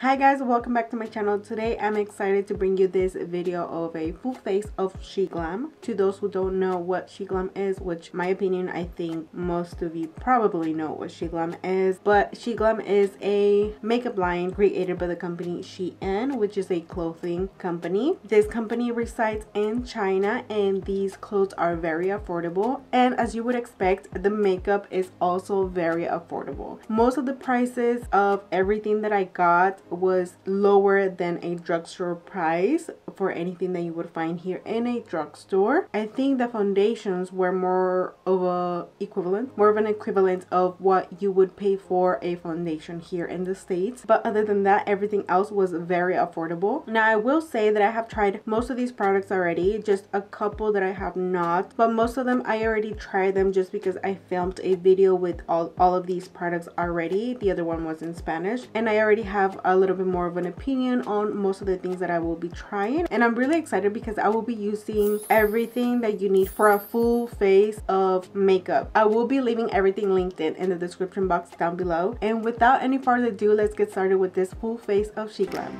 Hi guys, welcome back to my channel. Today I'm excited to bring you this video of a full face of Sheglam. To those who don't know what Sheglam is, which my opinion, I think most of you probably know what Sheglam is, but Sheglam is a makeup line created by the company Shein, which is a clothing company. This company resides in China and these clothes are very affordable, and as you would expect, the makeup is also very affordable. Most of the prices of everything that I got was lower than a drugstore price for anything that you would find here in a drugstore. I think the foundations were more of an equivalent of what you would pay for a foundation here in the States. But other than that, everything else was very affordable. Now I will say that I have tried most of these products already, just a couple that I have not, but most of them I already tried them just because I filmed a video with all of these products already. The other one was in Spanish, and I already have a little bit more of an opinion on most of the things that I will be trying, and I'm really excited because I will be using everything that you need for a full face of makeup. I will be leaving everything linked in the description box down below, and without any further ado, let's get started with this full face of Sheglam.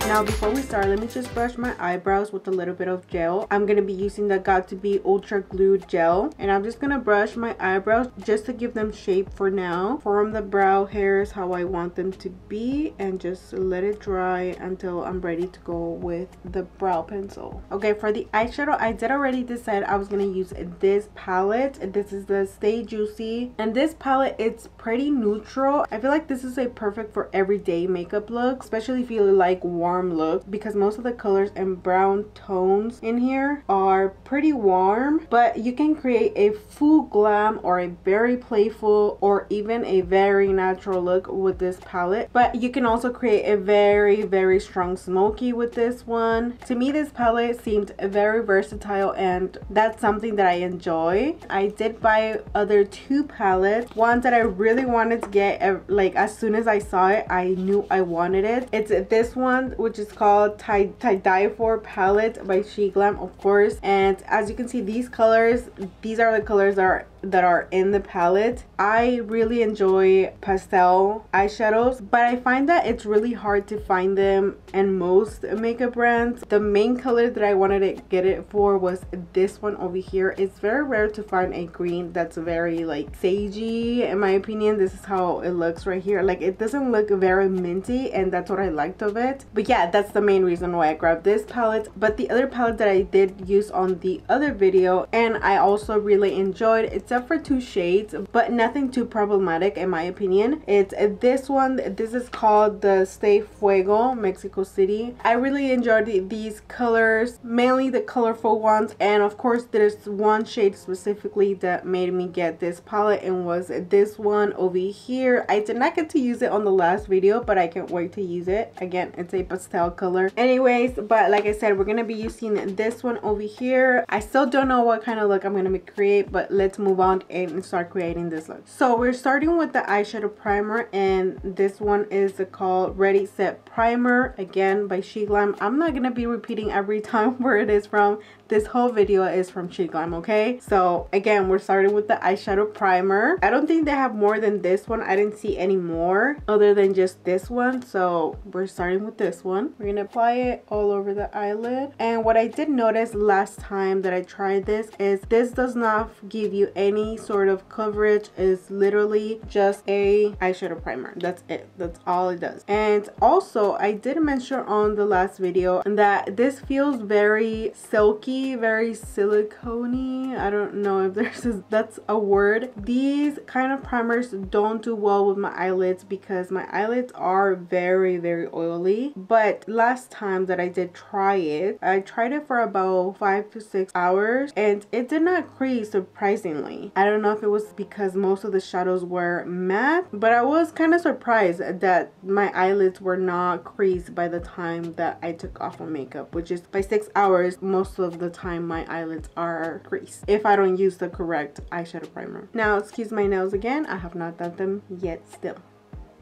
Now before we start, let me just brush my eyebrows with a little bit of gel. I'm going to be using the Got2b Ultra Glue Gel, and I'm just going to brush my eyebrows just to give them shape for now. Form the brow hairs how I want them to be and just let it dry until I'm ready to go with the brow pencil. Okay, for the eyeshadow, I did already decide I was going to use this palette. This is the Stay Juicy, and this palette, it's pretty neutral. I feel like this is a perfect for everyday makeup look, especially if you like warm look, because most of the colors and brown tones in here are pretty warm, but you can create a full glam or a very playful or even a very natural look with this palette. But you can also create a very strong smoky with this one. To me, this palette seemed very versatile, and that's something that I enjoy. I did buy other two palettes, one that I really wanted to get, like as soon as I saw it I knew I wanted it. It's this one, which is called Tie-Dye For Palette by Sheglam, of course. And as you can see, these colors, these are the colors that are in the palette. I really enjoy pastel eyeshadows, but I find that it's really hard to find them in most makeup brands. The main color that I wanted to get it for was this one over here. It's very rare to find a green that's very like sagey, in my opinion. This is how it looks right here. Like, it doesn't look very minty, and that's what I liked of it. But yeah, that's the main reason why I grabbed this palette. But the other palette that I did use on the other video, and I also really enjoyed, except for two shades, but nothing too problematic in my opinion, it's this one. This is called the Stay Fuego Mexico City. I really enjoyed these colors, mainly the colorful ones, and of course there's one shade specifically that made me get this palette, and was this one over here. I did not get to use it on the last video, but I can't wait to use it. Again, it's a pastel color anyways, but like I said, we're gonna be using this one over here. I still don't know what kind of look I'm gonna create, but let's move on and start creating this look. So we're starting with the eyeshadow primer, and this one is called Ready Set Primer, again by Sheglam. I'm not gonna be repeating every time where it is from. This whole video is from Sheglam, okay? So again, we're starting with the eyeshadow primer. I don't think they have more than this one. I didn't see any more other than just this one, so we're starting with this one. We're gonna apply it all over the eyelid. And what I did notice last time that I tried this is this does not give you any sort of coverage. It's literally just a eyeshadow primer. That's it. That's all it does. And also, I did mention on the last video that this feels very silky, very silicone-y. I don't know if that's a word. These kind of primers don't do well with my eyelids because my eyelids are very oily. But last time that I did try it, I tried it for about 5 to 6 hours and it did not crease, surprisingly. I don't know if it was because most of the shadows were matte, but I was kind of surprised that my eyelids were not creased by the time that I took off my makeup, which is by 6 hours. Most of the time my eyelids are creased if I don't use the correct eyeshadow primer. Now, excuse my nails again. I have not done them yet still.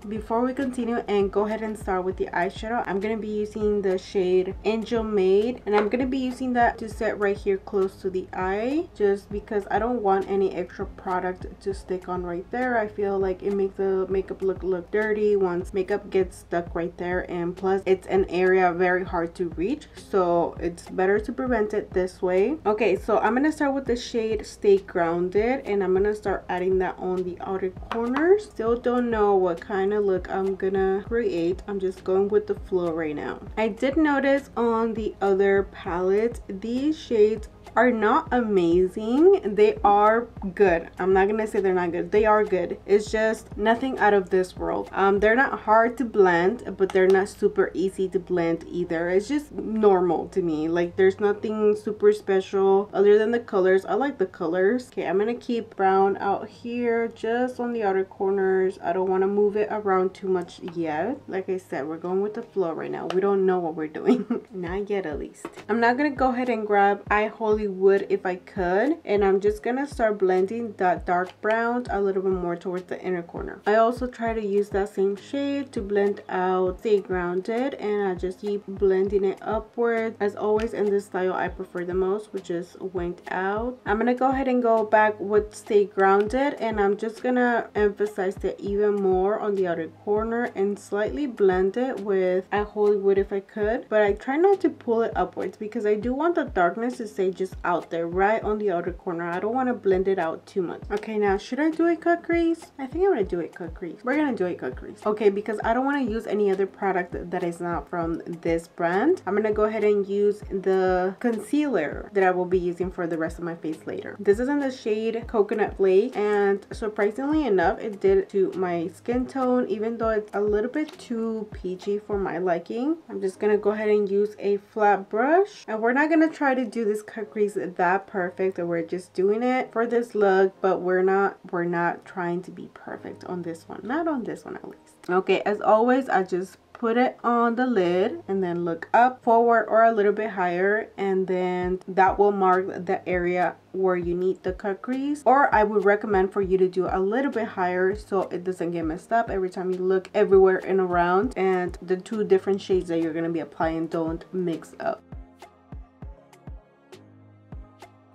Before we continue and go ahead and start with the eyeshadow, I'm going to be using the shade Angel Made, and I'm going to be using that to set right here close to the eye, just because I don't want any extra product to stick on right there. I feel like it makes the makeup look dirty once makeup gets stuck right there, and plus it's an area very hard to reach, so it's better to prevent it this way. Okay, so I'm going to start with the shade Stay Grounded, and I'm going to start adding that on the outer corners. Still don't know what kind of look I'm gonna create. I'm just going with the flow right now. I did notice on the other palette, these shades are not amazing. They are good. I'm not gonna say they're not good. They are good. It's just nothing out of this world. They're not hard to blend, but they're not super easy to blend either. It's just normal to me. Like, there's nothing super special other than the colors. I like the colors. Okay, I'm gonna keep brown out here just on the outer corners. I don't want to move it around too much yet. Like I said, we're going with the flow right now. We don't know what we're doing. Not yet, at least. I'm not gonna go ahead and grab would if I could, and I'm just gonna start blending that dark brown a little bit more towards the inner corner. I also try to use that same shade to blend out Stay Grounded, and I just keep blending it upward. As always, in this style I prefer the most, which is Winked Out. I'm gonna go ahead and go back with Stay Grounded, and I'm just gonna emphasize it even more on the outer corner and slightly blend it with I Would if I could, but I try not to pull it upwards because I do want the darkness to stay just out there right on the outer corner. I don't want to blend it out too much. Okay, now should I do a cut crease? I think I'm gonna do a cut crease. We're gonna do a cut crease. Okay, because I don't want to use any other product that is not from this brand. I'm gonna go ahead and use the concealer that I will be using for the rest of my face later. This is in the shade Coconut Flake, and surprisingly enough, it did to my skin tone, even though it's a little bit too peachy for my liking. I'm just gonna go ahead and use a flat brush, and we're not gonna try to do this cut crease that perfect. We're just doing it for this look, but we're not trying to be perfect on this one. Not on this one, at least. Okay, as always, I just put it on the lid and then look up, forward, or a little bit higher, and then that will mark the area where you need the cut crease. Or I would recommend for you to do a little bit higher so it doesn't get messed up every time you look everywhere and around, and the two different shades that you're going to be applying don't mix up.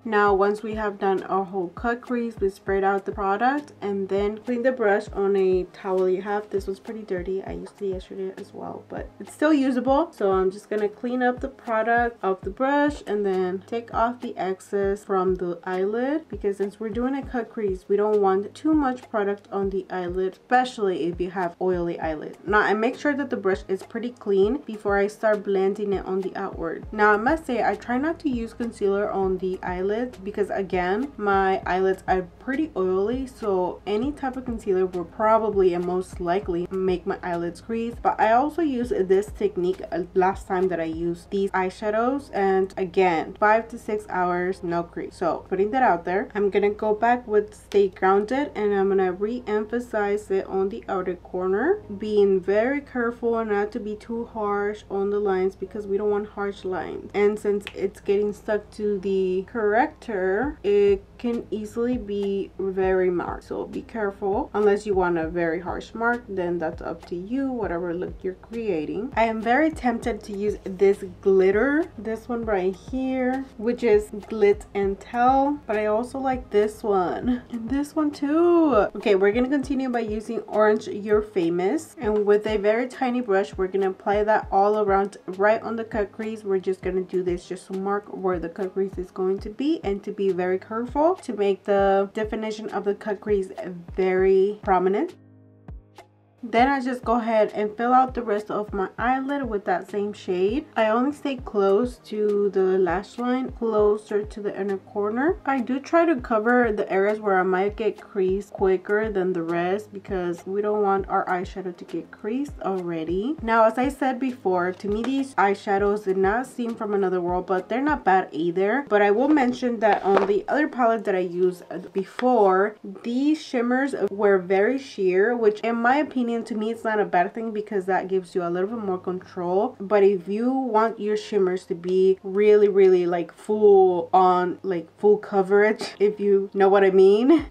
Now, once we have done our whole cut crease, we spread out the product and then clean the brush on a towel you have. This was pretty dirty. I used it yesterday as well, but it's still usable. So I'm just gonna clean up the product off the brush and then take off the excess from the eyelid, because since we're doing a cut crease, we don't want too much product on the eyelid, especially if you have oily eyelid. Now, I make sure that the brush is pretty clean before I start blending it on the outward. Now, I must say, I try not to use concealer on the eyelid because, again, my eyelids are pretty oily, so any type of concealer will probably and most likely make my eyelids crease. But I also use this technique last time that I used these eyeshadows, and again, 5 to 6 hours, no crease. So putting that out there, I'm gonna go back with Stay Grounded, and I'm gonna re-emphasize it on the outer corner, being very careful not to be too harsh on the lines because we don't want harsh lines. And since it's getting stuck to the corrector, it can easily be very marked, so be careful. Unless you want a very harsh mark, then that's up to you, whatever look you're creating. I am very tempted to use this glitter, this one right here, which is Glit and Tell, but I also like this one and this one too. Okay, we're gonna continue by using Orange You're Famous, and with a very tiny brush, we're gonna apply that all around right on the cut crease. We're just gonna do this just to mark where the cut crease is going to be, and to be very careful to make the definition of the cut crease very prominent. Then I just go ahead and fill out the rest of my eyelid with that same shade. I only stay close to the lash line, closer to the inner corner. I do try to cover the areas where I might get creased quicker than the rest because we don't want our eyeshadow to get creased already. Now, as I said before, to me these eyeshadows did not seem from another world, but they're not bad either. But I will mention that on the other palette that I used before, these shimmers were very sheer, which in my opinion opinion, to me it's not a bad thing because that gives you a little bit more control. But if you want your shimmers to be really like full on, like full coverage, if you know what I mean,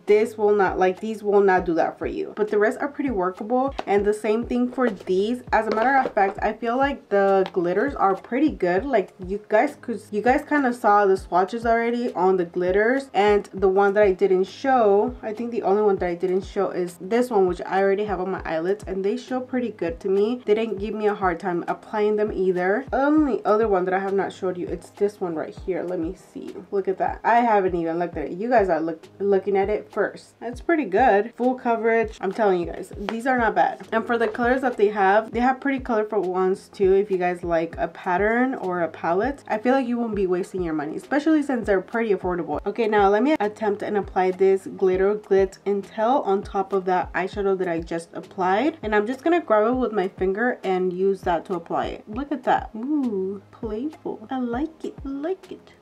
this will not, like these will not do that for you. But the rest are pretty workable, and the same thing for these. As a matter of fact, I feel like the glitters are pretty good. Like you guys kind of saw the swatches already on the glitters, and the one that I didn't show, I think the only one that I didn't show is this one, which I already have on my eyelids, and they show pretty good to me. They didn't give me a hard time applying them either. The other one that I have not showed you, it's this one right here. Let me see. Look at that. I haven't even looked at it. You guys are looking at it first. It's pretty good. Full coverage. I'm telling you guys, these are not bad. And for the colors that they have pretty colorful ones too. If you guys like a pattern or a palette, I feel like you won't be wasting your money, especially since they're pretty affordable. Okay, now let me attempt and apply this glitter Glit Intel on top of that eyeshadow that I just applied, and I'm just gonna grab it with my finger and use that to apply it. Look at that. Ooh, playful. I like it. Like it.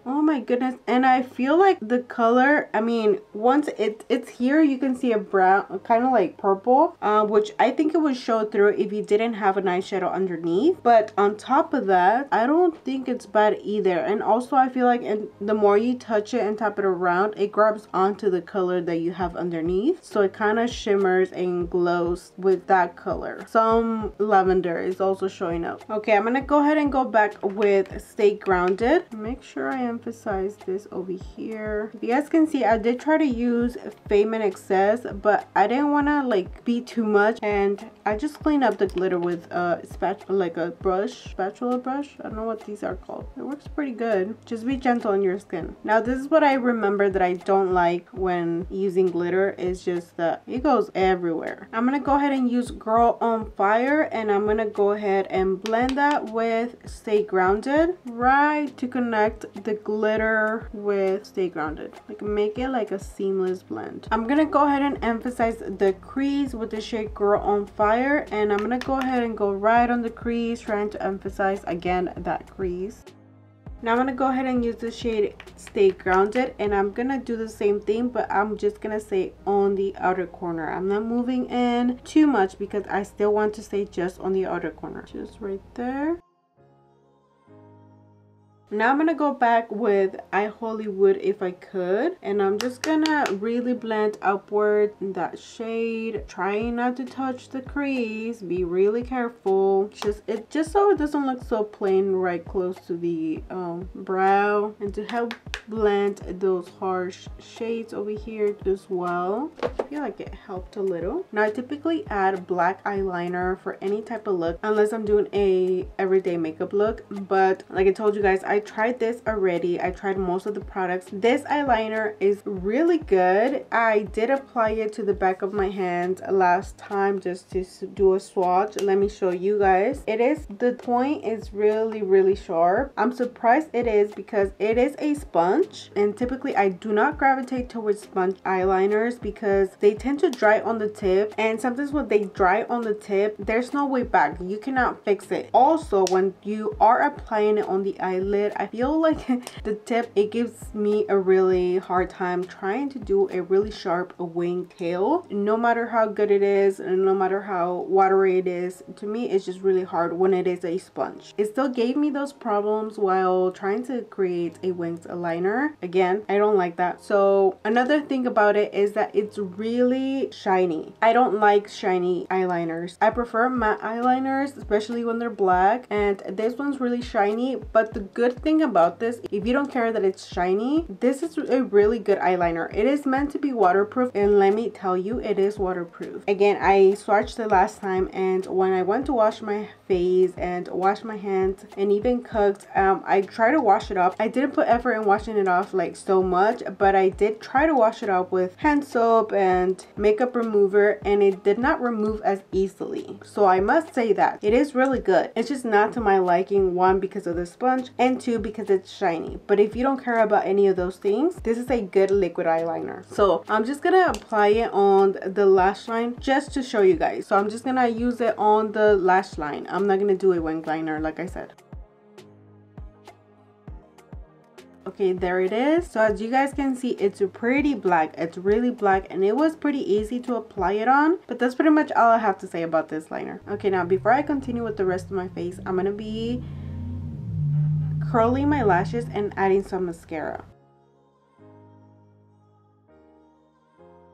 Oh my goodness. And I feel like the color, I mean, once it's here, you can see a brown, kind of like purple, which I think it would show through if you didn't have an eyeshadow underneath. But on top of that, I don't think it's bad either. And also I feel like the more you touch it and tap it around, it grabs onto the color that you have underneath, so it kind of shimmers and glows with that color. Some lavender is also showing up. Okay, I'm gonna go ahead and go back with Stay Grounded. Make sure I emphasize this over here. If you guys can see, I did try to use Fame in Excess, but I didn't want to like be too much, and I just cleaned up the glitter with a spatula, like a spatula brush. I don't know what these are called. It works pretty good. Just be gentle on your skin. Now this is what I remember that I don't like when using glitter, is just that it goes everywhere. I'm gonna go ahead and use Girl on Fire, and I'm gonna go ahead and blend that with Stay Grounded, right, to connect the glitter with Stay Grounded, like make it like a seamless blend. I'm gonna go ahead and emphasize the crease with the shade Girl on Fire, and I'm gonna go ahead and go right on the crease, trying to emphasize again that crease. Now I'm gonna go ahead and use the shade Stay Grounded, and I'm gonna do the same thing, but I'm just gonna stay on the outer corner. I'm not moving in too much because I still want to stay just on the outer corner, just right there. Now I'm gonna go back with I Hollywood If I Could, and I'm just gonna really blend upward that shade, trying not to touch the crease. Be really careful, just so it doesn't look so plain right close to the brow, and to help blend those harsh shades over here as well. I feel like it helped a little. Now I typically add black eyeliner for any type of look, unless I'm doing a everyday makeup look. But like I told you guys, I tried this already. I tried most of the products. This eyeliner is really good. I did apply it to the back of my hand last time just to do a swatch. Let me show you guys. The point is really sharp. I'm surprised it is because it is a sponge, and typically I do not gravitate towards sponge eyeliners because they tend to dry on the tip, and sometimes when they dry on the tip, there's no way back. You cannot fix it. Also, when you are applying it on the eyelid, I feel like the tip, it gives me a really hard time trying to do a really sharp wing tail. No matter how good it is, and no matter how watery it is, to me it's just really hard when it is a sponge. It still gave me those problems while trying to create a winged liner. Again, I don't like that. So another thing about it is that it's really shiny. I don't like shiny eyeliners. I prefer matte eyeliners, especially when they're black, and this one's really shiny. But the good thing about this, if you don't care that it's shiny, this is a really good eyeliner. It is meant to be waterproof, and let me tell you, it is waterproof. Again, I swatched it last time, and when I went to wash my face and wash my hands and even cooked, I tried to wash it off. I didn't put effort in washing it off like so much, but I did try to wash it off with hand soap and makeup remover, and it did not remove as easily. So I must say that it is really good. It's just not to my liking, one, because of the sponge, and two, because it's shiny. But if you don't care about any of those things, this is a good liquid eyeliner. So I'm just gonna apply it on the lash line just to show you guys. So I'm just gonna use it on the lash line. I'm not gonna do a wing liner like I said. Okay, there it is. So as you guys can see, it's pretty black. It's really black, and it was pretty easy to apply it on. But that's pretty much all I have to say about this liner. Okay, now before I continue with the rest of my face, I'm gonna be curling my lashes and adding some mascara.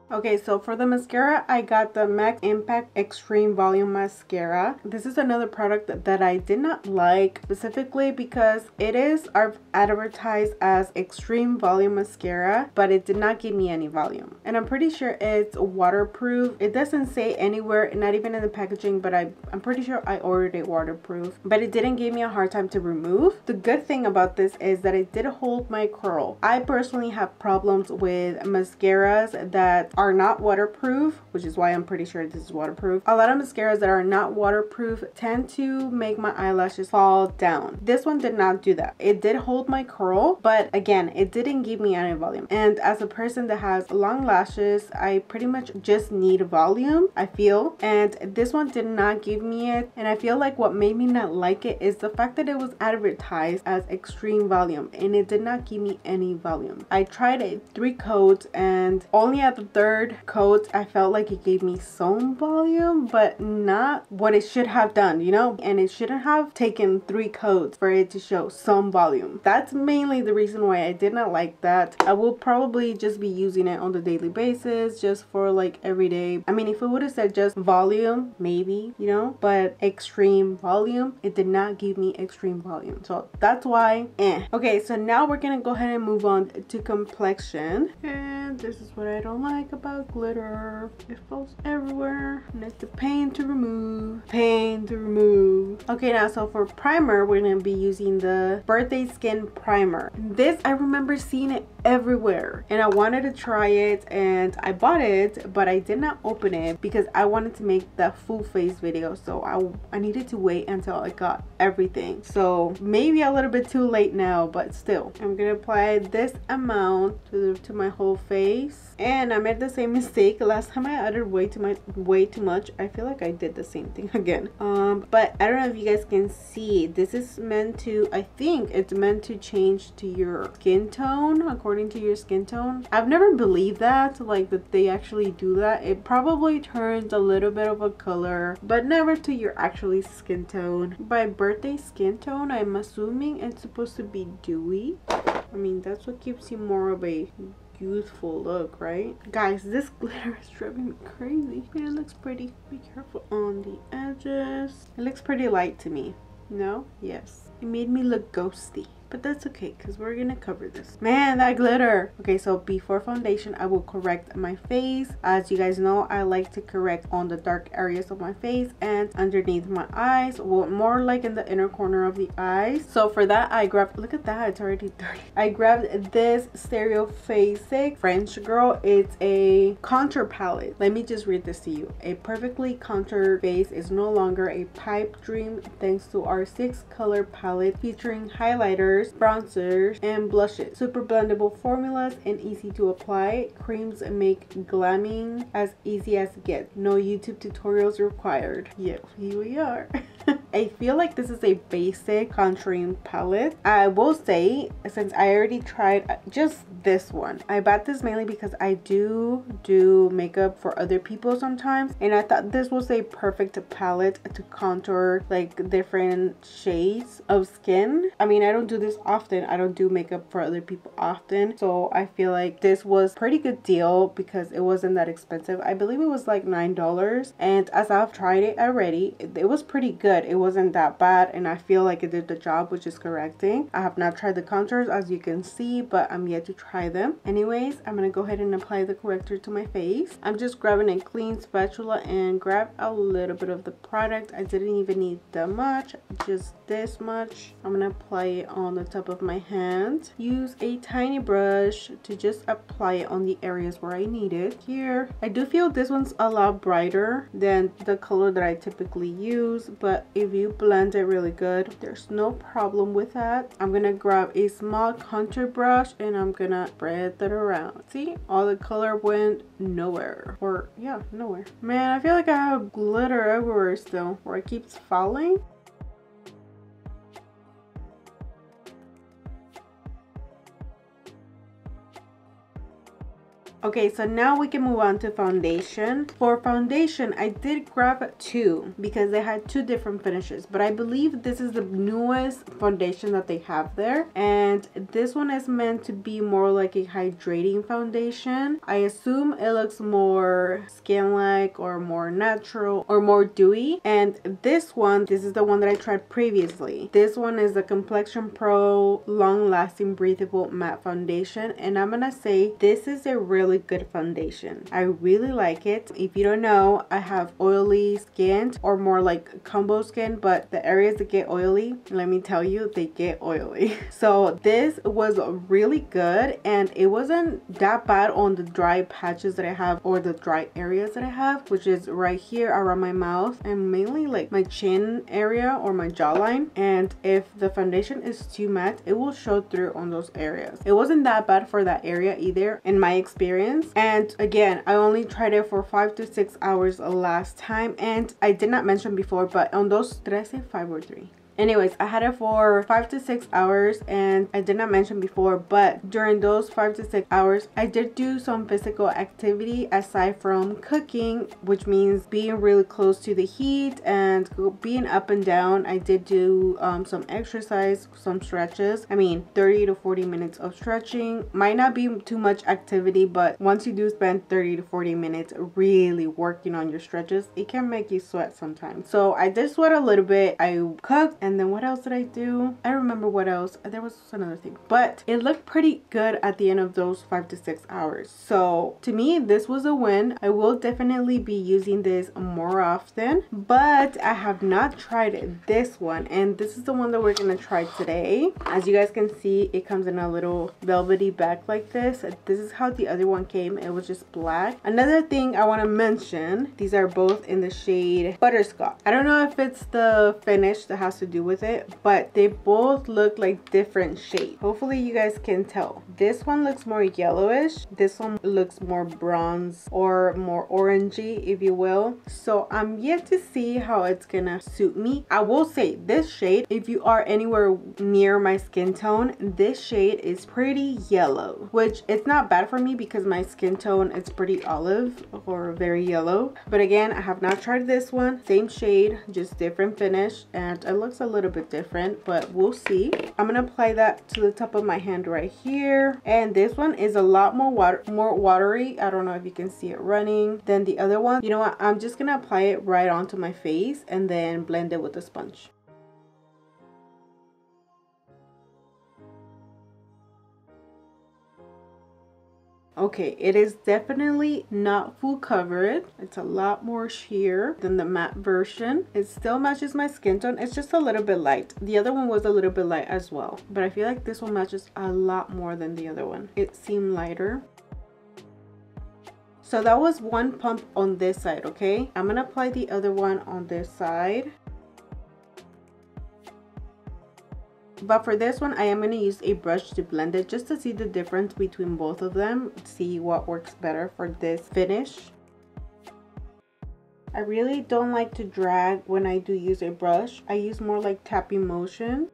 Okay, so for the mascara, I got the MAC Impact Extreme Volume Mascara. This is another product that I did not like, specifically because it is advertised as Extreme Volume Mascara, but it did not give me any volume. And I'm pretty sure it's waterproof. It doesn't say anywhere, not even in the packaging, but I'm pretty sure I ordered it waterproof. But it didn't give me a hard time to remove. The good thing about this is that it did hold my curl. I personally have problems with mascaras that are not waterproof, which is why I'm pretty sure this is waterproof. A lot of mascaras that are not waterproof tend to make my eyelashes fall down. This one did not do that. It did hold my curl, but again, it didn't give me any volume. And as a person that has long lashes, I pretty much just need volume, I feel. And this one did not give me it. And I feel like what made me not like it is the fact that it was advertised as extreme volume, and it did not give me any volume. I tried it 3 coats, and only at the third coat I felt like it gave me some volume, but not what it should have done, you know. And it shouldn't have taken 3 coats for it to show some volume. That's mainly the reason why I did not like that. I will probably just be using it on the daily basis, just for like everyday. I mean, if it would have said just volume, maybe, you know, but extreme volume, it did not give me extreme volume, so that's why Okay, so now we're gonna go ahead and move on to complexion. And this is what I don't like about glitter. It falls everywhere, and it's a pain to remove. Okay, now so for primer, we're gonna be using the Birthday Skin Primer. This, I remember seeing it everywhere, and I wanted to try it, and I bought it, but I did not open it because I wanted to make that full face video. So I needed to wait until I got everything. So maybe a little bit too late now, but still, I'm gonna apply this amount to my whole face. And I made the same mistake last time. I added way too much. I feel like I did the same thing again. But I don't know if you guys can see. This is meant to, I think it's meant to change to your skin tone, according to your skin tone. I've never believed that, like that they actually do that. It probably turns a little bit of a color, but never to your actually skin tone. By birthday skin tone, I'm assuming it's supposed to be dewy. I mean, that's what gives you more of a youthful look, right? Guys, this glitter is driving me crazy. It looks pretty. Be careful on the edges. It looks pretty light to me. No? Yes. It made me look ghosty. But that's okay, because we're gonna cover this. Man, that glitter. Okay, so before foundation, I will correct my face. As you guys know, I like to correct on the dark areas of my face and underneath my eyes, well, more like in the inner corner of the eyes. So for that, I grabbed, look at that, it's already dirty. I grabbed this Stereo Basic French Girl. It's a contour palette. Let me just read this to you. A perfectly contoured face is no longer a pipe dream thanks to our 6-color palette featuring highlighters, bronzers, and blushes. Super blendable formulas and easy to apply. Creams make glamming as easy as it gets. No YouTube tutorials required. Yeah, here we are. I feel like this is a basic contouring palette. I will say, since I already tried just this one, I bought this mainly because I do makeup for other people sometimes, and I thought this was a perfect palette to contour like different shades of skin. I mean, I don't do this often. I don't do makeup for other people often, so I feel like this was pretty good deal because it wasn't that expensive. I believe it was like $9, and as I've tried it already, it was pretty good. It wasn't that bad, and I feel like it did the job, which is correcting. I have not tried the contours, as you can see, but I'm yet to try them. Anyways, I'm gonna go ahead and apply the corrector to my face. I'm just grabbing a clean spatula and grab a little bit of the product. I didn't even need that much, just this much. I'm gonna apply it on the top of my hand. Use a tiny brush to just apply it on the areas where I need it. Here, I do feel this one's a lot brighter than the color that I typically use, but if you blend it really good, there's no problem with that. I'm gonna grab a small contour brush and I'm gonna spread that around. See, all the color went nowhere, or yeah, nowhere. Man, I feel like I have glitter everywhere still, where it keeps falling. Okay, so now we can move on to foundation. For foundation, I did grab two because they had two different finishes, but I believe this is the newest foundation that they have there, and this one is meant to be more like a hydrating foundation. I assume it looks more skin-like or more natural or more dewy. And this is the one that I tried previously. This one is the Complexion Pro Long Lasting Breathable Matte Foundation, and I'm gonna say this is a really good foundation. I really like it. If you don't know, I have oily skin, or more like combo skin, but the areas that get oily, let me tell you, they get oily. So this was really good, and it wasn't that bad on the dry patches that I have, or the dry areas that I have, which is right here around my mouth and mainly like my chin area or my jawline. And if the foundation is too matte, it will show through on those areas. It wasn't that bad for that area either in my experience. And again, I only tried it for 5 to 6 hours last time, and I did not mention before, but on those 5 or 3. Anyways, I had it for 5 to 6 hours, and I did not mention before, but during those 5 to 6 hours, I did do some physical activity aside from cooking, which means being really close to the heat and being up and down. I did do some exercise, some stretches. I mean, 30 to 40 minutes of stretching might not be too much activity, but once you do spend 30 to 40 minutes really working on your stretches, it can make you sweat sometimes. So I did sweat a little bit. I cooked. And then what else did I do? I don't remember what else. There was another thing, but it looked pretty good at the end of those 5 to 6 hours. So to me, this was a win. I will definitely be using this more often, but I have not tried this one, and this is the one that we're gonna try today. As you guys can see, it comes in a little velvety bag like this. This is how the other one came. It was just black. Another thing I want to mention, these are both in the shade Butterscotch. I don't know if it's the finish that has to do with it, but they both look like different shades. Hopefully you guys can tell. This one looks more yellowish. This one looks more bronze or more orangey, if you will. So I'm yet to see how it's gonna suit me. I will say this shade, if you are anywhere near my skin tone, this shade is pretty yellow, which it's not bad for me because my skin tone is pretty olive or very yellow. But again, I have not tried this one. Same shade, just different finish, and it looks a little bit different, but we'll see. I'm gonna apply that to the top of my hand right here, and this one is a lot more watery. I don't know if you can see it running than the other one. You know what, I'm just gonna apply it right onto my face and then blend it with a sponge. Okay, it is definitely not full coverage. It's a lot more sheer than the matte version. It still matches my skin tone. It's just a little bit light. The other one was a little bit light as well, but I feel like this one matches a lot more than the other one. It seemed lighter. So that was one pump on this side, okay? I'm gonna apply the other one on this side. But for this one, I am going to use a brush to blend it just to see the difference between both of them, see what works better for this finish. I really don't like to drag when I do use a brush. I use more like tapping motion.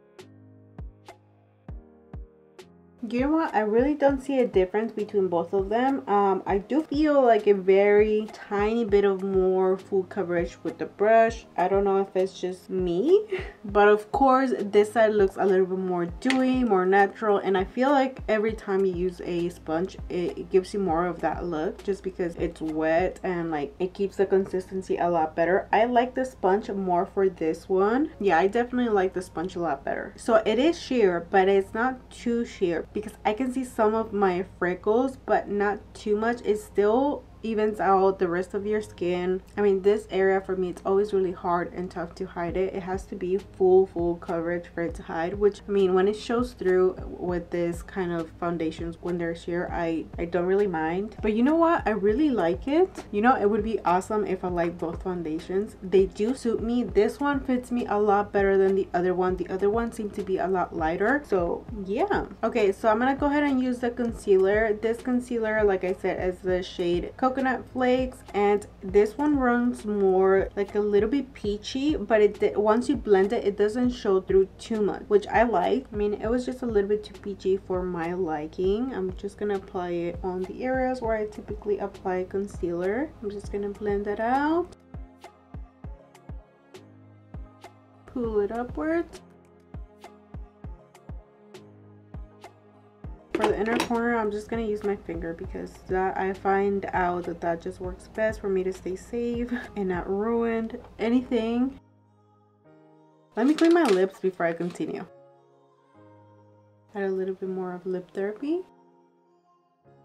You know what, I really don't see a difference between both of them. I do feel like a very tiny bit of more full coverage with the brush. I don't know if it's just me, but of course this side looks a little bit more dewy, more natural, and I feel like every time you use a sponge it gives you more of that look just because it's wet and like it keeps the consistency a lot better. I like the sponge more for this one. Yeah, I definitely like the sponge a lot better. So it is sheer, but it's not too sheer, because I can see some of my freckles, but not too much. It still evens out the rest of your skin. I mean, this area for me, it's always really hard and tough to hide it. It has to be full coverage for it to hide, which I mean, when it shows through with this kind of foundations when they're sheer, I don't really mind. But you know what, I really like it. You know, it would be awesome if I like both foundations. They do suit me. This one fits me a lot better than the other one. The other one seemed to be a lot lighter, so yeah. Okay, so I'm gonna go ahead and use the concealer. This concealer, like I said, is the shade Cocoa coconut flakes, and this one runs more like a little bit peachy, but once you blend it, it doesn't show through too much, which I like. I mean, it was just a little bit too peachy for my liking. I'm just gonna apply it on the areas where I typically apply concealer. I'm just gonna blend that out, pull it upwards. For the inner corner, I'm just gonna use my finger because that I find out that just works best for me to stay safe and not ruin anything. Let me clean my lips before I continue. Add a little bit more of lip therapy.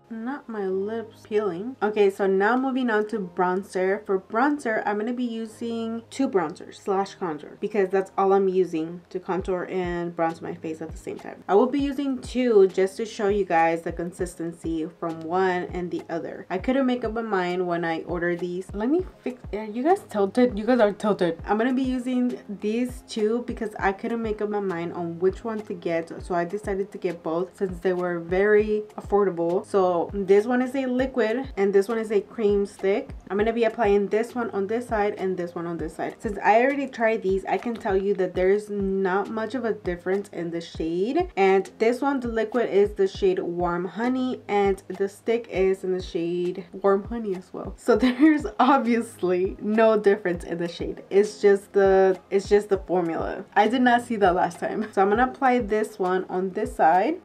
Not my lips peeling. Okay, so now moving on to bronzer. For bronzer, I'm going to be using 2 bronzers slash contour because that's all I'm using to contour and bronze my face at the same time. I will be using 2 just to show you guys the consistency from one and the other. I couldn't make up my mind when I ordered these. Let me fix. Are you guys tilted? You guys are tilted. I'm going to be using these 2 because I couldn't make up my mind on which one to get. So I decided to get both since they were very affordable. So this one is a liquid and this one is a cream stick. I'm going to be applying this one on this side and this one on this side. Since I already tried these, I can tell you that there's not much of a difference in the shade. And this one, the liquid, is the shade Warm Honey, and the stick is in the shade Warm Honey as well. So there's obviously no difference in the shade. It's just the formula. I did not see that last time. So I'm going to apply this one on this side.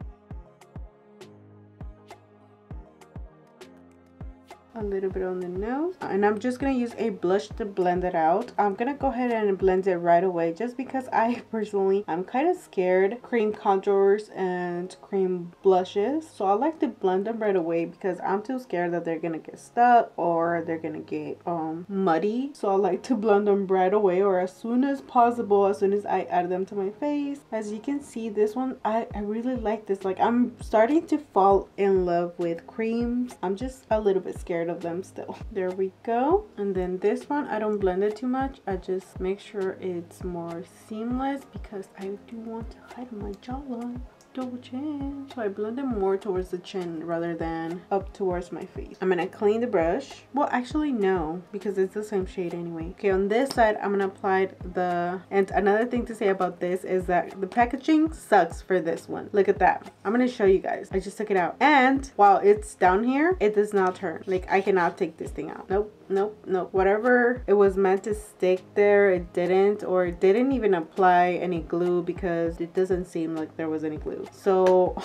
A little bit on the nose, and I'm just gonna use a blush to blend it out. I'm gonna go ahead and blend it right away just because I personally I'm kind of scared cream contours and cream blushes, so I like to blend them right away because I'm too scared that they're gonna get stuck or they're gonna get muddy. So I like to blend them right away or as soon as possible, as soon as I add them to my face. As you can see, this one I really like this. Like, I'm starting to fall in love with creams. I'm just a little bit scared of them still. There we go. And then this one, I don't blend it too much. I just make sure it's more seamless because I do want to hide my jawline. Double chin. So I blend it more towards the chin rather than up towards my face. I'm gonna clean the brush. Well, actually no, because it's the same shade anyway. Okay, on this side, I'm gonna apply and another thing to say about this is that the packaging sucks for this one. Look at that. I'm gonna show you guys. I just took it out. And while it's down here, it does not turn. Like, I cannot take this thing out. Nope. Whatever it was meant to stick there, it didn't, or it didn't even apply any glue because it doesn't seem like there was any glue. So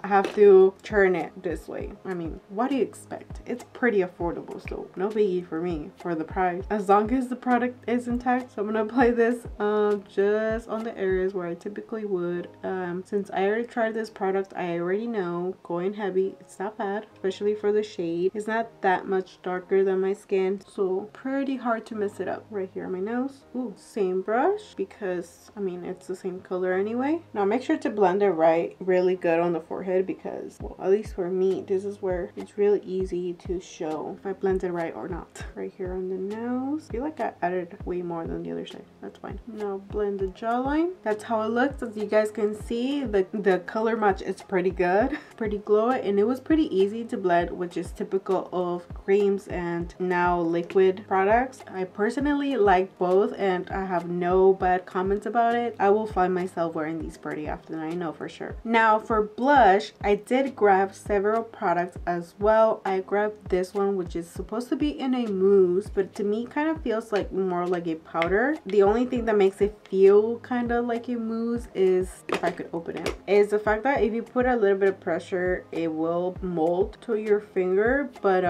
I have to turn it this way. I mean, what do you expect? It's pretty affordable, so no biggie for me for the price, as long as the product is intact. So I'm gonna apply this just on the areas where I typically would. Since I already tried this product, I already know going heavy, it's not bad, especially for the shade. It's not that much darker than my skin, so pretty hard to mess it up. Right here on my nose. Ooh, same brush because I mean it's the same color anyway. Now make sure to blend it really good on the forehead because, well, at least for me, this is where it's really easy to show if I blend it right or not. Right here on the nose. I feel like I added way more than the other side. That's fine. Now blend the jawline. That's how it looks. As you guys can see, the color match is pretty good, pretty glowy, and it was pretty easy to blend, which is typical of creams and now liquid products. I personally like both and I have no bad comments about it. I will find myself wearing these pretty often, I know for sure. Now for blush, I did grab several products as well. I grabbed this one, which is supposed to be in a mousse, but to me kind of feels like more like a powder. The only thing that makes it feel kind of like a mousse is, if I could open it, is the fact that if you put a little bit of pressure, it will mold to your finger, but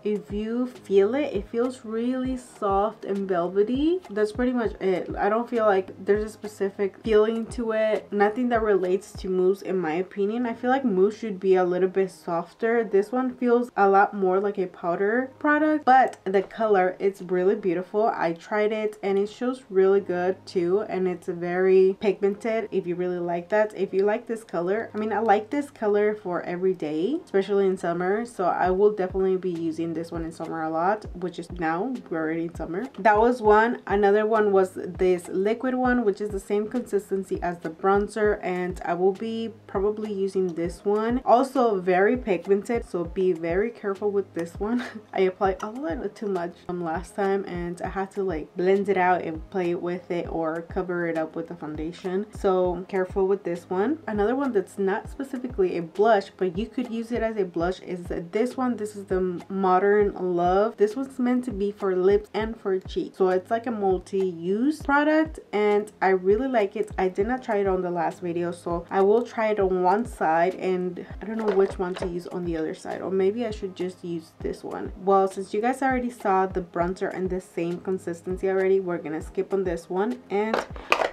if you feel it, it feels really soft and velvety. That's pretty much it. I don't feel like there's a specific feeling to it. Nothing that relates to mousse in my opinion. I feel like mousse should be a little bit softer. This one feels a lot more like a powder product, but the color, it's really beautiful. I tried it and it shows really good too, and it's very pigmented if you really like that. If you like this color, I mean, I like this color for every day, especially in summer, so I will definitely be using this one in summer a lot which is now, we're already in summer. That was one. Another one was this liquid one, which is the same consistency as the bronzer, and I will be probably using this one. Also very pigmented, so be very careful with this one. I applied a little too much last time, and I had to like blend it out and play with it or cover it up with the foundation, so careful with this one. Another one that's not specifically a blush, but you could use it as a blush, is this one. This is the Modern Love. This one's meant to be for lips and for cheeks, so it's like a multi-use product, and I really like it. I did not try it on the last video, so I will try it on one side, and I don't know which one to use on the other side, or maybe I should just use this one. Well, since you guys already saw the bronzer and the same consistency already, we're gonna skip on this one, and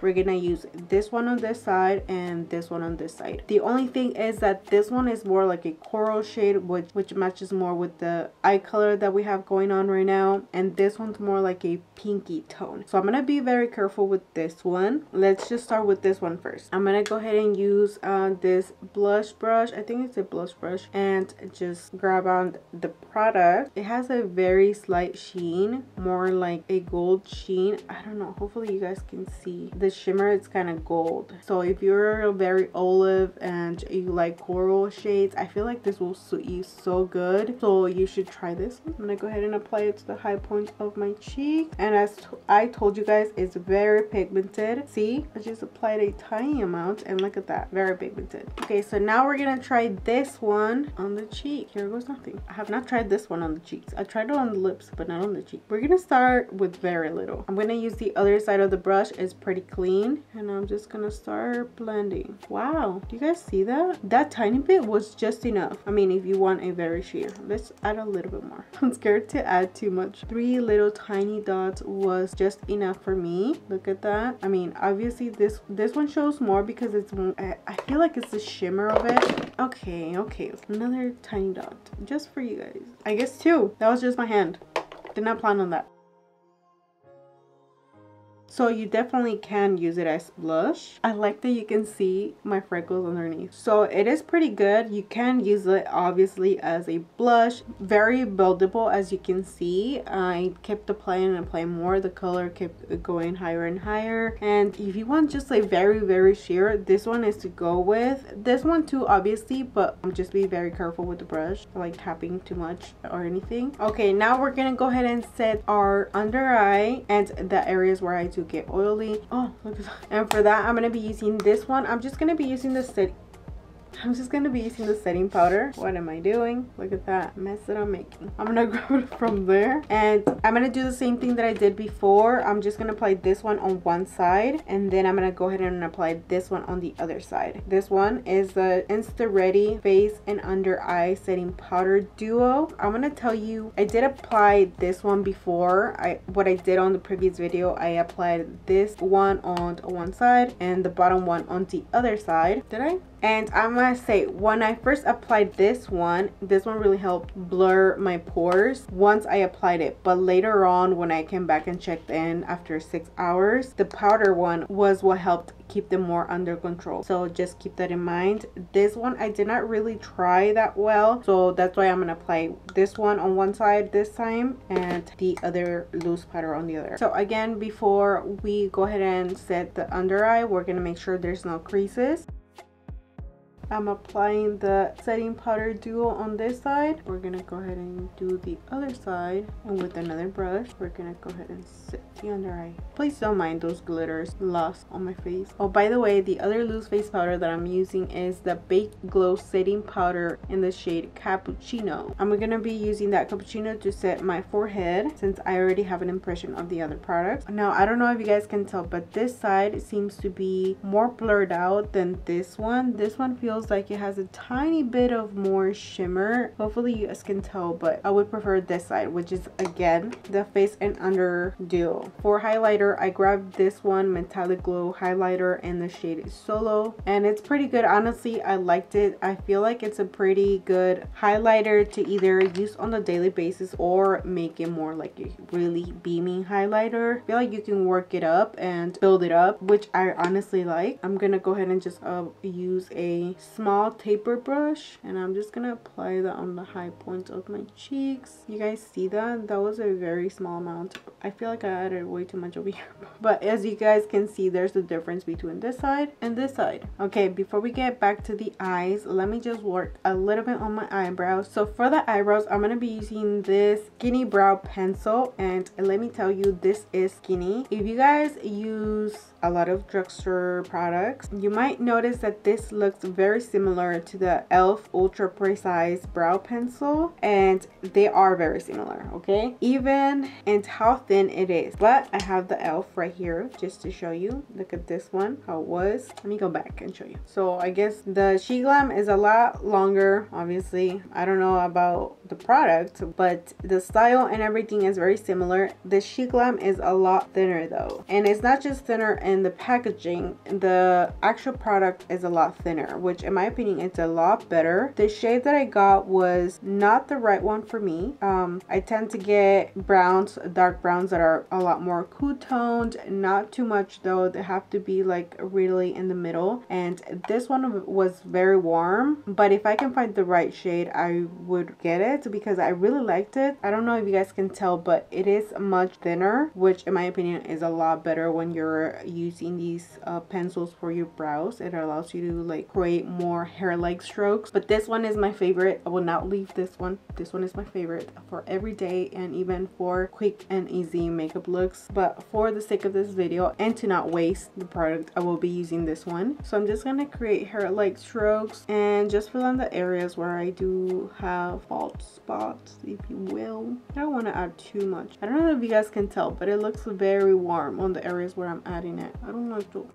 we're gonna use this one on this side and this one on this side. The only thing is that this one is more like a coral shade, which matches more with the eye color that we have going on right now, and this one's more like a pinky tone, so I'm gonna be very careful with this one. Let's just start with this one first. I'm gonna go ahead and use this blush brush. I think it's a blush brush, and just grab on the product. It has a very slight sheen, more like a gold sheen. I don't know, hopefully you guys can see the shimmer. It's kind of gold, so if you're very olive and you like coral shades, I feel like this will suit you so good, so you should try this one. I'm gonna go ahead and apply it to the high point of my cheek, and as I told you guys, it's very pigmented. See, I just applied a tiny amount, and look at that, very pigmented. Okay, so now we're gonna try this one on the cheek. Here goes nothing. I have not tried this one on the cheeks. I tried it on the lips, but not on the cheek. We're gonna start with very little. I'm gonna use the other side of the brush. It's pretty clean, and I'm just gonna start blending. Wow, do you guys see that? That tiny bit was just enough. I mean, if you want a very sheer, let's add a little bit more. I'm scared to add too much. 3 little tiny dots was just enough for me. Look at that. I mean, obviously this one shows more because it's more, I feel like it's the shimmer of it. Okay, another tiny dot just for you guys. I guess 2. That was just my hand. Did not plan on that. So you definitely can use it as blush. I like that you can see my freckles underneath. So it is pretty good. You can use it obviously as a blush. Very buildable, as you can see. I kept applying and applying more. The color kept going higher and higher. And if you want just like very sheer, this one is to go with. This one too, obviously, but just be very careful with the brush, like tapping too much or anything. Okay, now we're gonna go ahead and set our under eye and the areas where I do get oily. Oh, look at that. And for that, I'm gonna be using this one. I'm just gonna be using the setting powder. What am I doing? Look at that mess that I'm making. I'm gonna grab it from there, and I'm gonna do the same thing that I did before. I'm just gonna apply this one on one side, and then I'm gonna go ahead and apply this one on the other side. This one is the Insta-Ready Face and Under Eye Setting Powder Duo. I'm gonna tell you, I did apply this one before. What I did on the previous video, I applied this one on one side and the bottom one on the other side. Did I? And I'm gonna say, when I first applied this one really helped blur my pores once I applied it. But later on, when I came back and checked in after 6 hours, the powder one was what helped keep them more under control. So just keep that in mind. This one I did not really try that well, so that's why I'm gonna apply this one on one side this time and the other loose powder on the other. So again, before we go ahead and set the under eye, we're gonna make sure there's no creases. I'm applying the setting powder duo on this side. We're gonna go ahead and do the other side, and with another brush we're gonna go ahead and set the under eye. Please don't mind those glitters lost on my face. Oh, by the way, the other loose face powder that I'm using is the Baked Glow setting powder in the shade Cappuccino. I'm gonna be using that Cappuccino to set my forehead, since I already have an impression of the other products. Now, I don't know if you guys can tell, but this side seems to be more blurred out than this one. This one feels like it has a tiny bit of more shimmer. Hopefully you guys can tell, but I would prefer this side, which is again the Face and Under Duo. For highlighter, I grabbed this one, Metallic Glow highlighter, and the shade is Solo, and it's pretty good. Honestly, I liked it. I feel like it's a pretty good highlighter to either use on a daily basis or make it more like a really beaming highlighter. I feel like you can work it up and build it up, which I honestly like. I'm gonna go ahead and just use a small taper brush, and I'm just gonna apply that on the high points of my cheeks. You guys see that? That was a very small amount. I feel like I added way too much over here. But as you guys can see, there's a difference between this side and this side. Okay, before we get back to the eyes, let me just work a little bit on my eyebrows. So for the eyebrows, I'm gonna be using this skinny brow pencil, and let me tell you, this is skinny. If you guys use a lot of drugstore products, you might notice that this looks very similar to the e.l.f. Ultra Precise brow pencil, and they are very similar, okay, even in how thin it is. But I have the e.l.f. right here just to show you. Look at this one, how it was. Let me go back and show you. So I guess the Sheglam is a lot longer. Obviously, I don't know about the product, but the style and everything is very similar. The Sheglam is a lot thinner though, and it's not just thinner in the packaging, the actual product is a lot thinner, which in my opinion it's a lot better. The shade that I got was not the right one for me. I tend to get browns, dark browns that are a lot more cool toned, not too much though. They have to be like really in the middle, and this one was very warm, but if I can find the right shade I would get it because I really liked it. I don't know if you guys can tell, but it is much thinner, which in my opinion is a lot better when you're using these pencils for your brows. It allows you to like create more hair-like strokes. But this one is my favorite. I will not leave this one. This one is my favorite for every day and even for quick and easy makeup looks. But for the sake of this video and to not waste the product, I will be using this one. So I'm just gonna create hair-like strokes and just fill in the areas where I do have bald spots, if you will. I don't want to add too much. I don't know if you guys can tell, but it looks very warm on the areas where I'm adding it. I don't like to.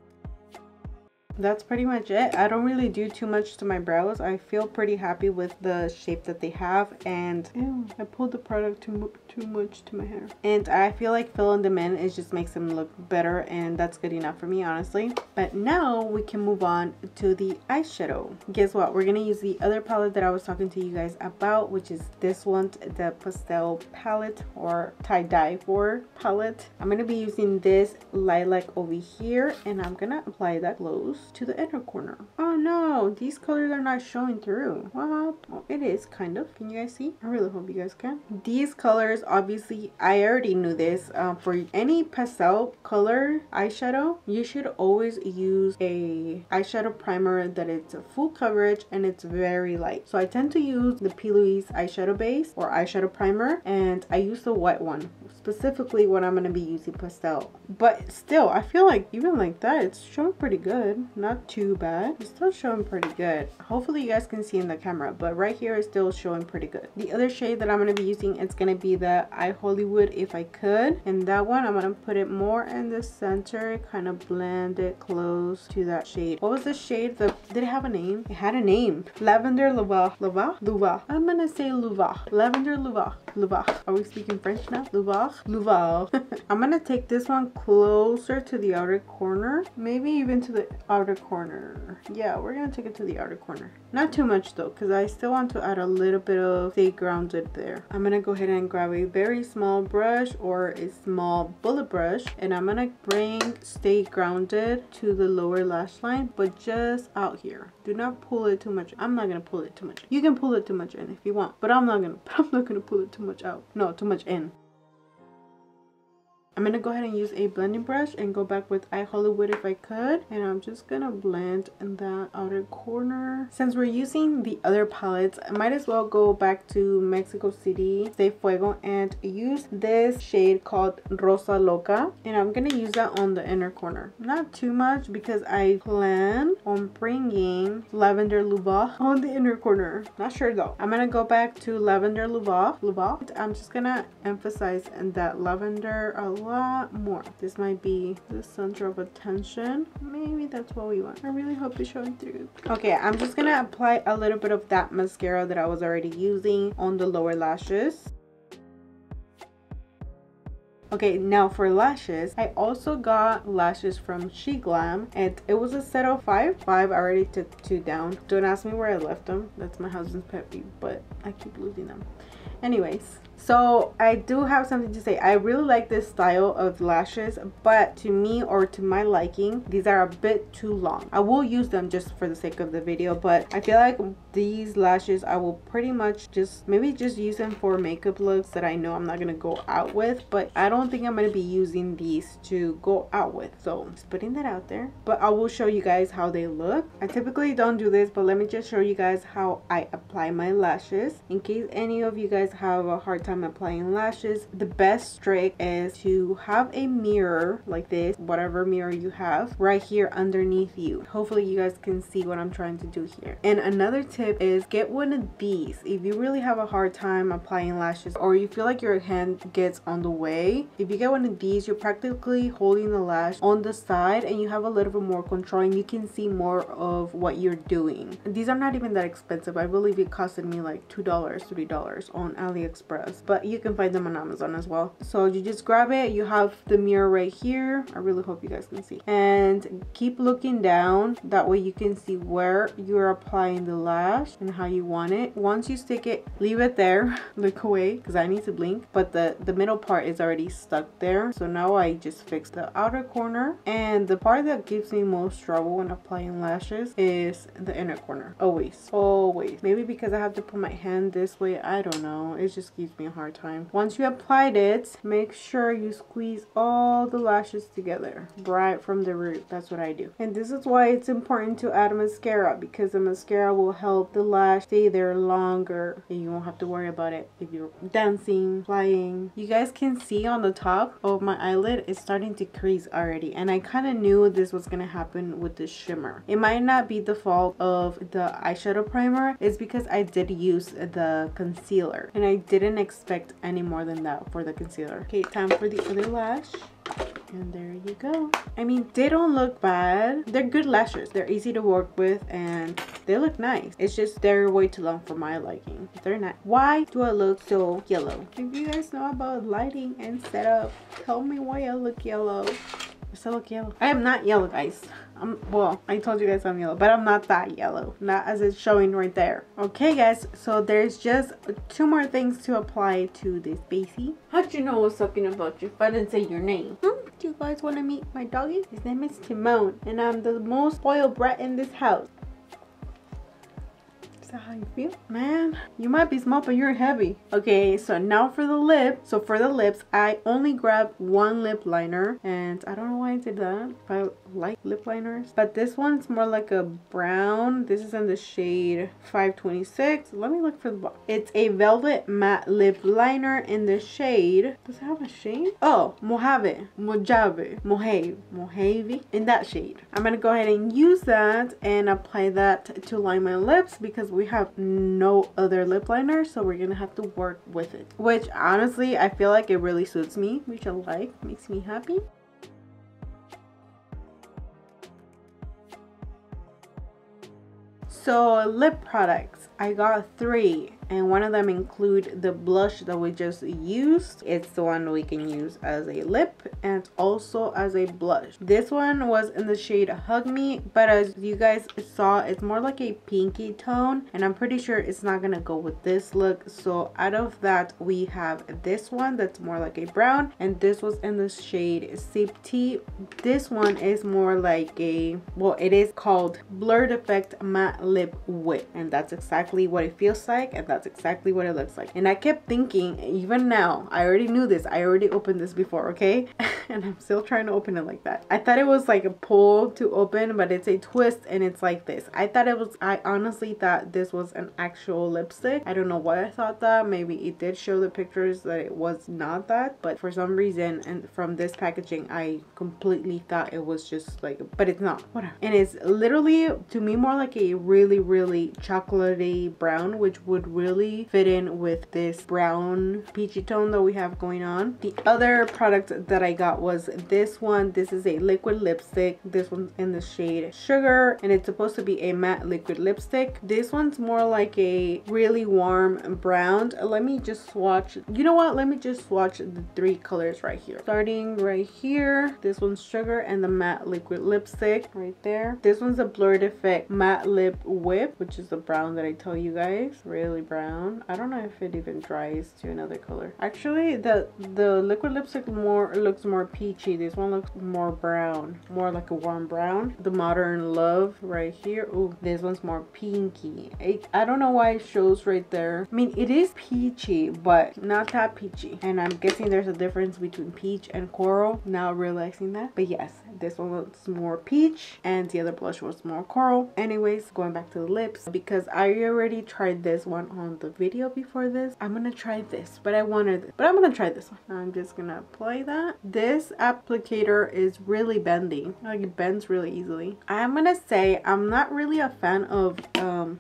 That's pretty much it. I don't really do too much to my brows. I feel pretty happy with the shape that they have, and ew, I pulled the product too much to my hair, and I feel like filling them in, it just makes them look better, and that's good enough for me, honestly. But now we can move on to the eyeshadow. Guess what? We're gonna use the other palette that I was talking to you guys about, which is this one, the pastel palette or tie-dye for palette. I'm gonna be using this lilac over here, and I'm gonna apply that close to the inner corner. Oh no, these colors are not showing through. What? Oh, it is kind of. Can you guys see? I really hope you guys can. These colors, obviously, I already knew this. For any pastel color eyeshadow, you should always use a eyeshadow primer that it's a full coverage and it's very light. So I tend to use the P. Louise eyeshadow base or eyeshadow primer, and I use the white one specifically when I'm going to be using pastel. But still, I feel like even like that, it's showing pretty good. Not too bad. It's still showing pretty good. Hopefully you guys can see in the camera, but right here is still showing pretty good. The other shade that I'm going to be using, it's going to be the I Hollywood If I Could, and that one I'm going to put it more in the center, kind of blend it close to that shade. What was the shade? Did it have a name? It had a name. Lavender Louva. I'm going to say Louva. Lavender Louva. Are we speaking French now? Louva. I'm going to take this one closer to the outer corner, maybe even to the outer corner. Yeah, we're gonna take it to the outer corner. Not too much though, because I still want to add a little bit of Stay Grounded there. I'm gonna go ahead and grab a very small brush or a small bullet brush, and I'm gonna bring Stay Grounded to the lower lash line, but just out here. Do not pull it too much. I'm not gonna pull it too much. You can pull it too much in if you want, but I'm not gonna pull it too much out. No, too much in. I'm gonna go ahead and use a blending brush and go back with I Hollywood If I Could, and I'm just gonna blend in that outer corner. Since we're using the other palettes, I might as well go back to Mexico City, say Fuego, and use this shade called Rosa Loca, and I'm gonna use that on the inner corner. Not too much because I plan on bringing Lavender Louva on the inner corner. Not sure though. I'm gonna go back to Lavender Louva. I'm just gonna emphasize in that lavender a lot more. This might be the center of attention. Maybe that's what we want. I really hope it's showing through. Okay, I'm just gonna apply a little bit of that mascara that I was already using on the lower lashes. Okay, now for lashes, I also got lashes from Sheglam, and it was a set of 5. I already took 2 down. Don't ask me where I left them. That's my husband's pet peeve, but I keep losing them. Anyways, so I do have something to say. I really like this style of lashes, but to me, or to my liking, these are a bit too long. I will use them just for the sake of the video, but I feel like these lashes I will pretty much maybe just use them for makeup looks that I know I'm not gonna go out with, but I don't think I'm gonna be using these to go out with. So just putting that out there, but I will show you guys how they look. I typically don't do this, but let me just show you guys how I apply my lashes in case any of you guys have a hard time applying lashes. The best trick is to have a mirror like this, whatever mirror you have, right here underneath you. Hopefully you guys can see what I'm trying to do here. And another tip is get one of these. If you really have a hard time applying lashes, or you feel like your hand gets on the way, if you get one of these, you're practically holding the lash on the side and you have a little bit more control and you can see more of what you're doing. These are not even that expensive. I believe it costed me like $2, $3 on AliExpress, but you can find them on Amazon as well. So you just grab it, you have the mirror right here. I really hope you guys can see, and keep looking down, that way you can see where you're applying the lash and how you want it. Once you stick it, leave it there, look away because I need to blink, but the middle part is already stuck there. So now I just fix the outer corner, and the part that gives me most trouble when applying lashes is the inner corner. Always maybe because I have to put my hand this way, I don't know, it just gives me a hard time. Once you applied it, make sure you squeeze all the lashes together right from the root. That's what I do. And this is why it's important to add mascara, because the mascara will help the lash stay there longer and you won't have to worry about it if you're dancing, flying. You guys can see on the top of my eyelid it's starting to crease already, and I kind of knew this was gonna happen with the shimmer. It might not be the fault of the eyeshadow primer, it's because I did use the concealer and I didn't expect any more than that for the concealer. Okay, time for the other lash. And there you go. I mean, they don't look bad. They're good lashes. They're easy to work with and they look nice. It's just they're way too long for my liking. They're not. Why do I look so yellow? If you guys know about lighting and setup, tell me why I look yellow. I still look yellow. I am not yellow, guys. Well, I told you guys I'm yellow, but I'm not that yellow. Not as it's showing right there. Okay, guys, so there's just 2 more things to apply to this basey. How'd you know I was talking about you if I didn't say your name? Do you guys want to meet my doggy? His name is Timon, and I'm the most spoiled brat in this house. Is that how you feel? Man, you might be small, but you're heavy. Okay, so now for the lip. So for the lips, I only grabbed 1 lip liner, and I don't know why I did that. I like lip liners, but this one's more like a brown. This is in the shade 526. Let me look for the box. It's a velvet matte lip liner in the shade. Does it have a shade? Oh, Mojave, in that shade. I'm gonna go ahead and use that and apply that to line my lips because we have no other lip liner, so we're gonna have to work with it, which honestly I feel like it really suits me, which I like, makes me happy. So lip products, I got 3, and one of them include the blush that we just used. It's the one we can use as a lip and also as a blush. This one was in the shade Hug Me, but as you guys saw, it's more like a pinky tone, and I'm pretty sure it's not gonna go with this look. So out of that, we have this one that's more like a brown, and this was in the shade Sip Tea. This one is more like a, well, it is called Blurred Effect Matte Lip Whip, and that's exactly what it feels like, and that's exactly what it looks like. And I kept thinking, even now, I already knew this, I already opened this before, okay? And I'm still trying to open it like that. I thought it was like a pull to open, but it's a twist and it's like this. I honestly thought this was an actual lipstick. I don't know why I thought that. Maybe it did show the pictures that it was not that, but for some reason, and from this packaging, I completely thought it was just like, but it's not, whatever. And it's literally, to me, more like a really chocolatey brown, which would really fit in with this brown peachy tone that we have going on. The other product that I got was this one. This is a liquid lipstick. This one's in the shade Sugar, and it's supposed to be a matte liquid lipstick. This one's more like a really warm brown. Let me just swatch, you know what, let me just swatch the 3 colors right here. Starting right here, this one's Sugar and the matte liquid lipstick right there. This one's a Blurred Effect Matte Lip Whip, which is the brown that I tell you guys, really brown. brown. I don't know if it even dries to another color. Actually, the liquid lipstick looks more peachy. This one looks more brown, more like a warm brown. The Modern Love right here. Oh, this one's more pinky. I don't know why it shows right there. I mean, it is peachy, but not that peachy. And I'm guessing there's a difference between peach and coral, now realizing that. But yes, this one looks more peach and the other blush was more coral. Anyways, going back to the lips, because I already tried this one on the video before this, I'm gonna try this, but I'm gonna try this one. I'm just gonna apply that. This applicator is really bendy, like it bends really easily. I'm gonna say I'm not really a fan of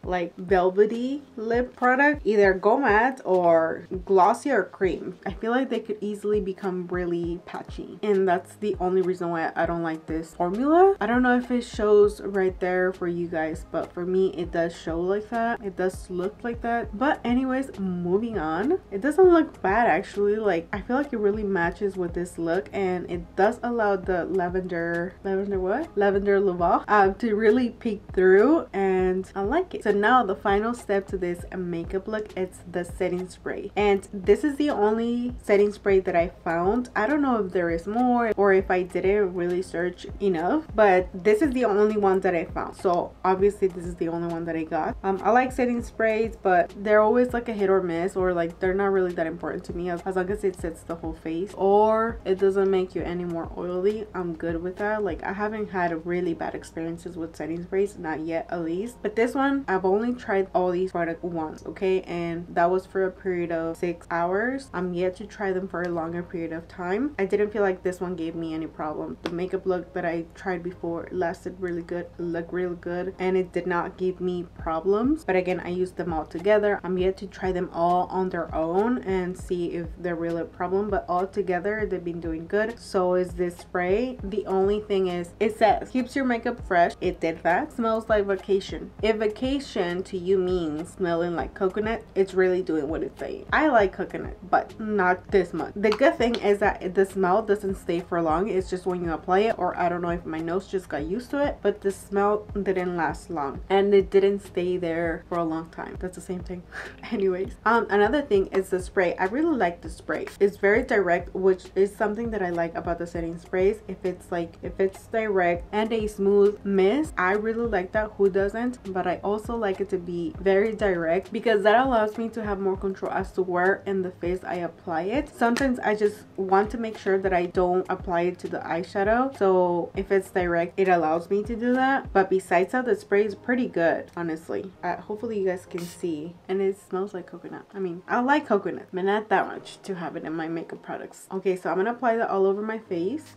like velvety lip product, either go matte or glossy or cream. I feel like they could easily become really patchy, and that's the only reason why I don't like this formula. I don't know if it shows right there for you guys, but for me it does show like that. It does look like that. But anyways, moving on. It doesn't look bad actually. Like, I feel like it really matches with this look, and it does allow the lavender Lavaux to really peek through, and I like it. So now the final step to this makeup look, it's the setting spray, and this is the only setting spray that I found. I don't know if there is more or if I didn't really search enough, but this is the only one that I found. So obviously this is the only one that I got. I like setting sprays, but they're always like a hit or miss, or like they're not really that important to me. As long as it sets the whole face or it doesn't make you any more oily, I'm good with that. Like, I haven't had really bad experiences with setting sprays, not yet at least. But this one, I've only tried all these products once, okay, and that was for a period of 6 hours. I'm yet to try them for a longer period of time. I didn't feel like this one gave me any problem. The makeup look that I tried before lasted really good, looked really good, and it did not give me problems. But again, I used them all together. I'm yet to try them all on their own and see if they're really a problem, but all together they've been doing good. So is this spray. The only thing is, it says keeps your makeup fresh. It did that. Smells like vacation. If vacation to you means smelling like coconut, it's really doing what it's saying. I like coconut, but not this much. The good thing is that the smell doesn't stay for long. It's just when you apply it, or I don't know if my nose just got used to it, but the smell didn't last long and it didn't stay there for a long time. That's the same thing. Anyways, another thing is the spray. I really like the spray. It's very direct, which is something that I like about the setting sprays. If it's direct and a smooth mist, I really like that. Who doesn't? But I also like it to be very direct, because that allows me to have more control as to where in the face I apply it. Sometimes I just want to make sure that I don't apply it to the eyeshadow, so if it's direct, it allows me to do that. But besides that, the spray is pretty good, honestly. Hopefully you guys can see, and it smells like coconut. I mean, I like coconut, but not that much to have it in my makeup products. Okay, so I'm gonna apply that all over my face.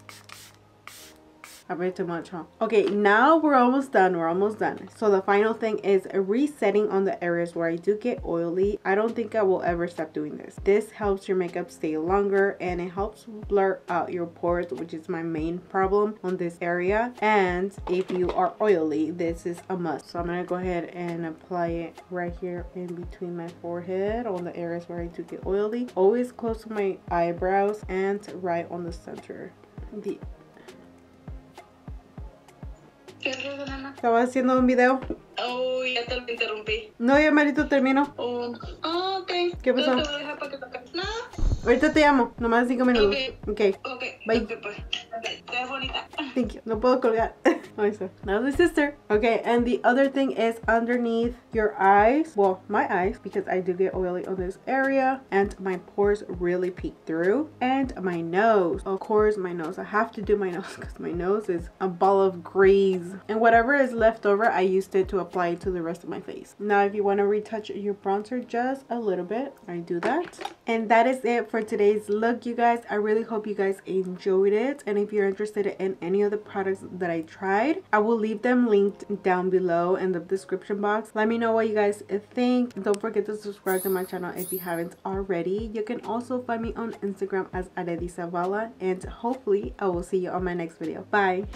I made too much, huh? Okay, now we're almost done. So the final thing is resetting on the areas where I do get oily. I don't think I will ever stop doing this. This helps your makeup stay longer, and it helps blur out your pores, which is my main problem on this area. And if you are oily, this is a must. So I'm gonna go ahead and apply it right here in between my forehead, on the areas where I do get oily, always close to my eyebrows, and right on the center. Estaba haciendo un video. Oh, ya te lo interrumpí. No, ya marito termino. Oh, ok. ¿Qué pasó? Te voy a dejar para que te acabes. No. Ahorita te llamo, nomás 5 minutos. Okay. Okay. Bye. Bye. Pues. Te ves bonita. Thank you. No puedo colgar. Oh, so now the sister. Okay, and the other thing is underneath your eyes. Well, my eyes, because I do get oily on this area, and my pores really peek through. And my nose. Of course, my nose. I have to do my nose because my nose is a ball of grease. And whatever is left over, I used it to apply it to the rest of my face. Now, if you want to retouch your bronzer just a little bit, I do that. And that is it for today's look, you guys. I really hope you guys enjoyed it. And if you're interested in any of the products that I tried, I will leave them linked down below in the description box. Let me know what you guys think. Don't forget to subscribe to my channel if you haven't already. You can also find me on Instagram as Aredi Zavala, and hopefully I will see you on my next video. Bye.